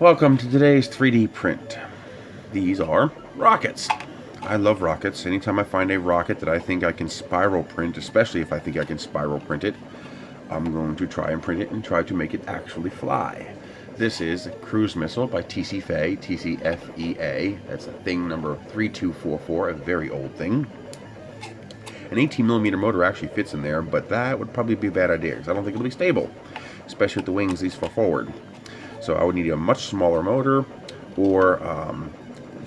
Welcome to today's 3D print. These are rockets. I love rockets. Anytime I find a rocket that I think I can spiral print, especially if I think I can spiral print it, I'm going to try and print it and try to make it actually fly. This is a cruise missile by TCFEA, TCFEA. That's a thing number 3244, a very old thing. An 18mm motor actually fits in there, but that would probably be a bad idea because I don't think it'll be stable, especially with the wings these far forward. So I would need a much smaller motor, or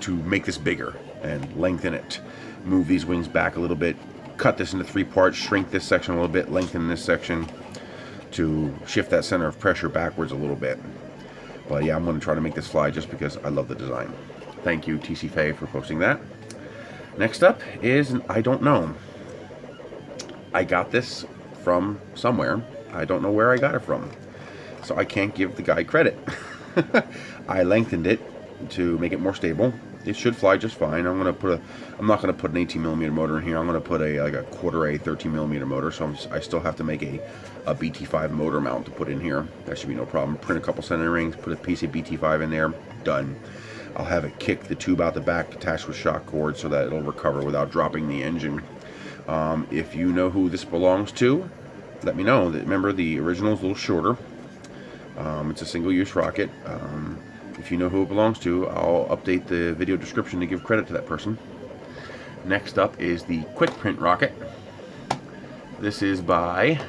to make this bigger and lengthen it. Move these wings back a little bit, cut this into 3 parts, shrink this section a little bit, lengthen this section to shift that center of pressure backwards a little bit. But yeah, I'm going to try to make this fly just because I love the design. Thank you, TCFEA, for posting that. Next up is an I don't know. I got this from somewhere. I don't know where I got it from, so I can't give the guy credit. I lengthened it to make it more stable. It should fly just fine. I'm not gonna put an 18mm motor in here. I'm gonna put like a quarter A 13mm motor. So I still have to make a BT5 motor mount to put in here. That should be no problem. Print a couple centering rings, put a piece of BT5 in there. Done. I'll have it kick the tube out the back, attached with shock cords, so that it'll recover without dropping the engine. If you know who this belongs to, let me know. Remember, the original is a little shorter. It's a single-use rocket. If you know who it belongs to, I'll update the video description to give credit to that person. Next up is the quick print rocket. This is by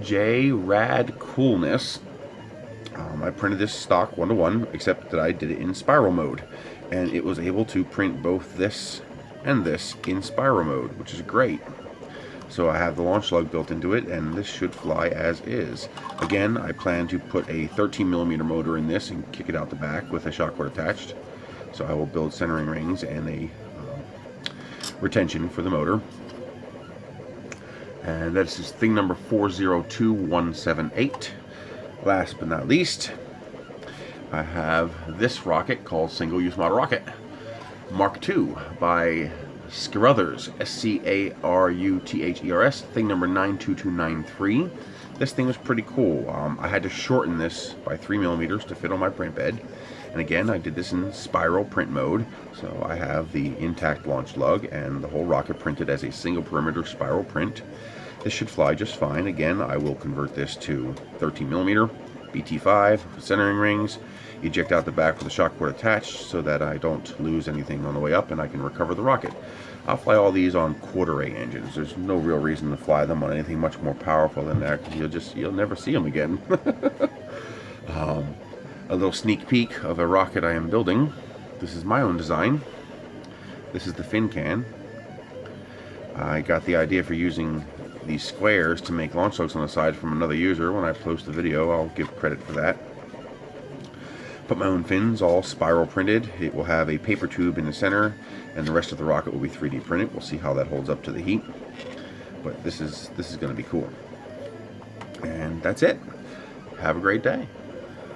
jradcoolness. I printed this stock 1-to-1, except that I did it in spiral mode, and it was able to print both this and this in spiral mode, which is great. So I have the launch lug built into it, and this should fly as is. Again, I plan to put a 13mm motor in this and kick it out the back with a shock cord attached. So I will build centering rings and a retention for the motor. And that's just thing number 402178. Last but not least, I have this rocket called Single Use Model Rocket Mark II by SCaruthers, SCaruthers, thing number 92293. This thing was pretty cool. I had to shorten this by 3mm to fit on my print bed. And again, I did this in spiral print mode. So I have the intact launch lug and the whole rocket printed as a single perimeter spiral print. This should fly just fine. Again, I will convert this to 13mm, BT5, centering rings, eject out the back with a shock cord attached so that I don't lose anything on the way up and I can recover the rocket. I'll fly all these on quarter A engines. There's no real reason to fly them on anything much more powerful than that, because you'll never see them again. A little sneak peek of a rocket I am building. This is my own design. This is the fin can. I got the idea for using these squares to make launch lugs on the side from another user. When I post the video, I'll give credit for that. Put my own fins, all spiral printed. It will have a paper tube in the center, and the rest of the rocket will be 3D printed. We'll see how that holds up to the heat. But this is going to be cool. And that's it. Have a great day.